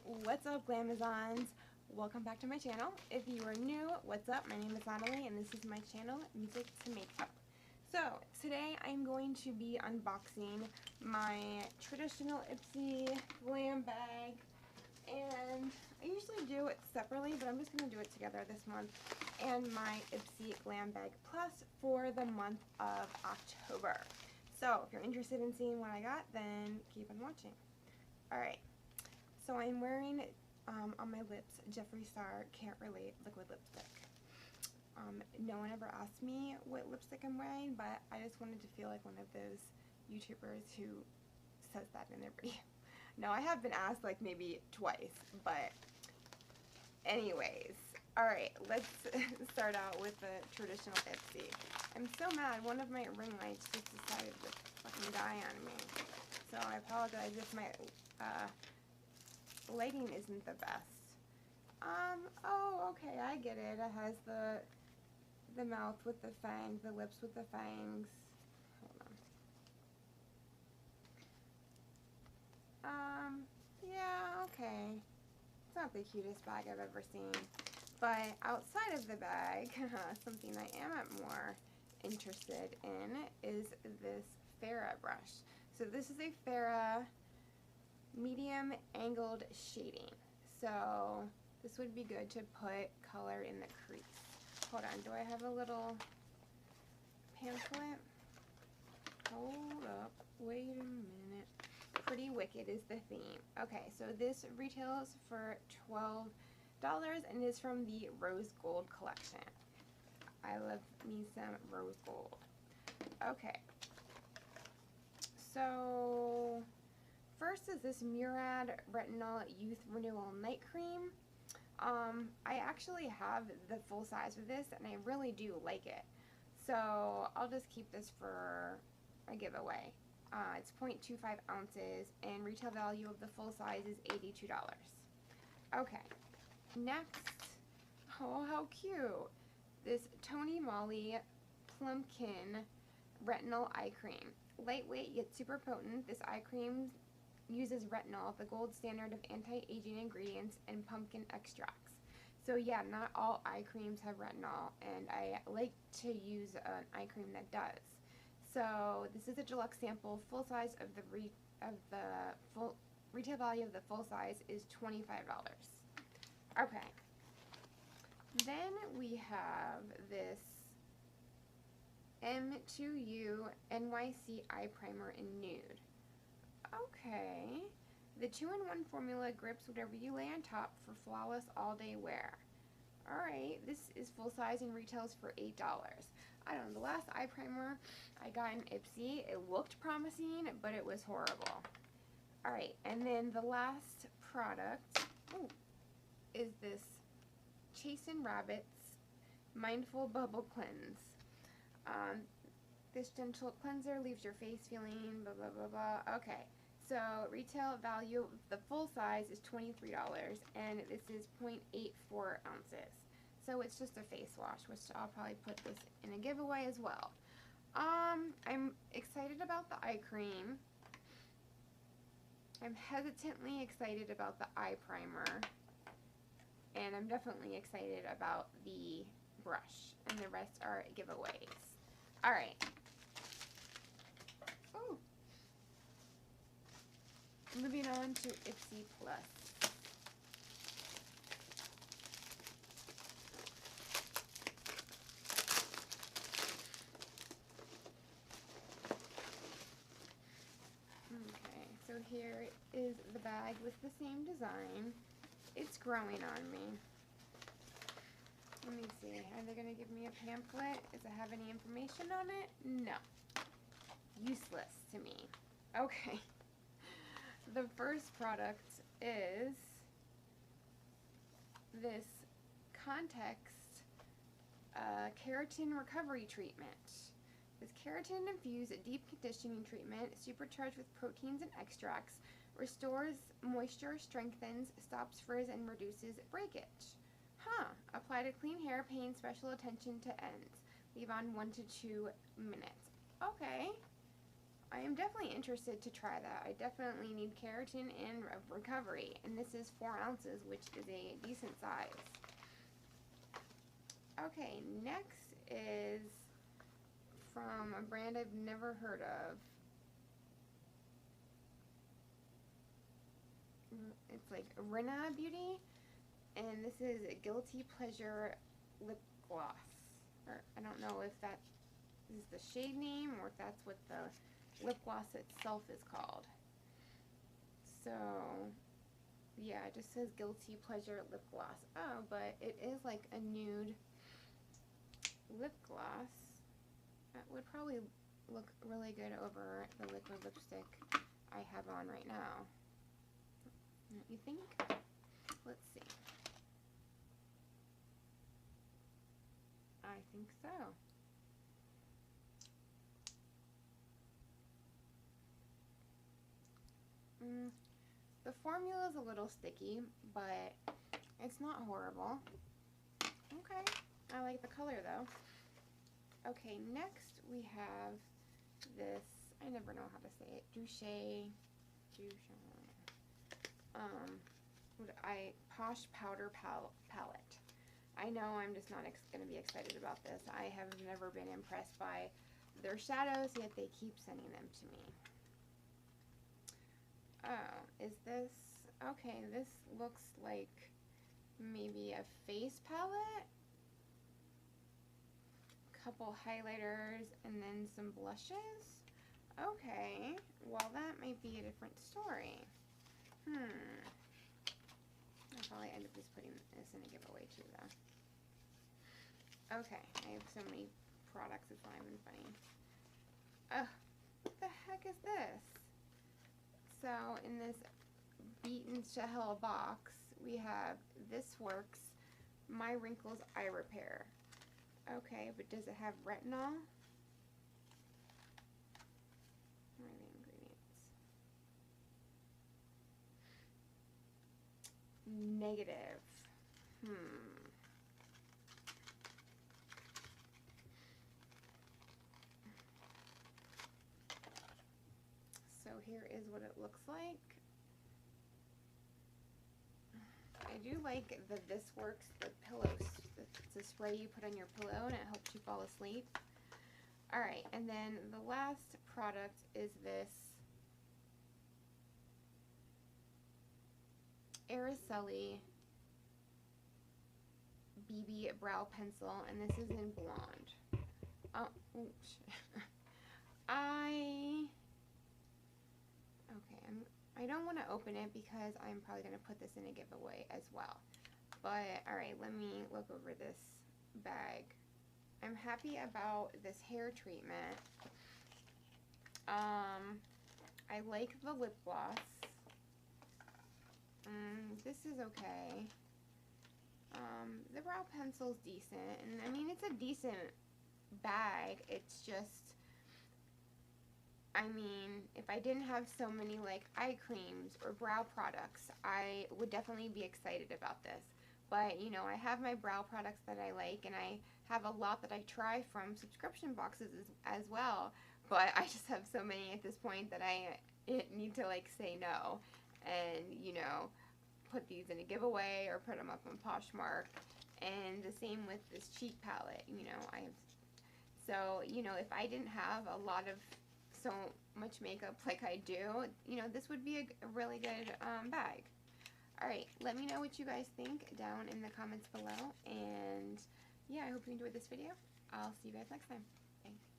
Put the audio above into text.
What's up, Glamazons? Welcome back to my channel. If you are new, what's up? My name is Natalie and this is my channel, Music to Makeup. So, today I'm going to be unboxing my traditional Ipsy Glam bag, and I usually do it separately, but I'm just going to do it together this month, and my Ipsy Glam bag plus for the month of October. So, if you're interested in seeing what I got, then keep on watching. Alright. So I'm wearing on my lips Jeffree Star Can't Relate liquid lipstick. No one ever asked me what lipstick I'm wearing, but I just wanted to feel like one of those YouTubers who says that in their video. No, I have been asked like maybe twice, but anyways. Alright, let's start out with the traditional Ipsy. I'm so mad, one of my ring lights just decided to fucking die on me. So I apologize if my lighting isn't the best. Oh, okay, I get it. It has the mouth with the fangs, the lips with the fangs. Hold on. Yeah, okay. It's not the cutest bag I've ever seen. But outside of the bag, something I am more interested in is this Farrah brush. So this is a Farrah medium angled shading. So this would be good to put color in the crease. Hold on, do I have a little pamphlet? Hold up, wait a minute. Pretty Wicked is the theme. Okay, so this retails for $12 and is from the Rose Gold collection. I love me some rose gold. Okay, so first is this Murad Retinol Youth Renewal Night Cream. I actually have the full size of this and I really do like it. So I'll just keep this for a giveaway. It's 0.25 ounces and retail value of the full size is $82. Okay, next, oh how cute, this Moly Plumpkin Retinol Eye Cream. Lightweight yet super potent, this eye cream uses retinol, the gold standard of anti-aging ingredients, and pumpkin extracts. So yeah, not all eye creams have retinol, and I like to use an eye cream that does. So this is a deluxe sample. Full size of the full retail value of the full size is $25. Okay. Then we have this M2U NYC Eye Primer in Nude. Okay, the 2-in-1 formula grips whatever you lay on top for flawless all-day wear. Alright, this is full size and retails for $8. I don't know, the last eye primer I got in Ipsy, it looked promising, but it was horrible. Alright, and then the last product is this Chasin' Rabbits Mindful Bubble Cleanse. This gentle cleanser leaves your face feeling blah blah blah blah. Okay, so retail value of the full size is $23 and this is 0.84 ounces. So it's just a face wash, which I'll probably put this in a giveaway as well. I'm excited about the eye cream. I'm hesitantly excited about the eye primer. And I'm definitely excited about the brush. And the rest are giveaways. Alright. Oh. Moving on to Ipsy Plus. Okay, so here is the bag with the same design. It's growing on me. Let me see, are they going to give me a pamphlet? Does it have any information on it? No. Useless to me. Okay. The first product is this Context Keratin Recovery Treatment. This keratin-infused deep conditioning treatment, supercharged with proteins and extracts, restores moisture, strengthens, stops frizz, and reduces breakage. Huh. Apply to clean hair, paying special attention to ends. Leave on 1 to 2 minutes. Okay. I am definitely interested to try that. I definitely need keratin and recovery, and this is 4 ounces, which is a decent size. Okay, next is from a brand I've never heard of. It's like Renewal Beauty, and this is a Guilty Pleasure lip gloss. Or I don't know if that is the shade name or if that's what the lip gloss itself is called. So yeah, it just says Guilty Pleasure lip gloss. Oh, but it is like a nude lip gloss. That would probably look really good over the liquid lipstick I have on right now. Don't you think? Let's see. I think so. The formula is a little sticky, but it's not horrible. Okay, I like the color though. Okay, next we have this, I never know how to say it, Posh Powder Palette. I know I'm just not going to be excited about this. I have never been impressed by their shadows, yet they keep sending them to me. Oh, is this, okay, this looks like maybe a face palette. Couple highlighters and then some blushes. Okay, well that might be a different story. I'll probably end up just putting this in a giveaway too though. Okay, I have so many products, it's not even funny. What the heck is this? So in this Beaten Shell box, we have This Works My Wrinkles Eye Repair. Okay, but does it have retinol? Where are the ingredients? Negative. So here is what it looks like. I do like the This Works, the pillows. It's a spray you put on your pillow and it helps you fall asleep. Alright, and then the last product is this Araceli BB Brow Pencil, and this is in blonde. Oh, I don't want to open it because I'm probably going to put this in a giveaway as well. But, alright, let me look over this bag. I'm happy about this hair treatment. I like the lip gloss. This is okay. The brow pencil's decent. And, I mean, it's a decent bag. It's just, I mean, if I didn't have so many, like, eye creams or brow products, I would definitely be excited about this. But, you know, I have my brow products that I like, and I have a lot that I try from subscription boxes as well. But I just have so many at this point that I need to, like, say no. And, you know, put these in a giveaway or put them up on Poshmark. And the same with this cheek palette, you know. So, you know, if I didn't have a lot of so much makeup like I do, you know, this would be a really good bag. Alright, let me know what you guys think down in the comments below, and yeah, I hope you enjoyed this video. I'll see you guys next time. Thanks.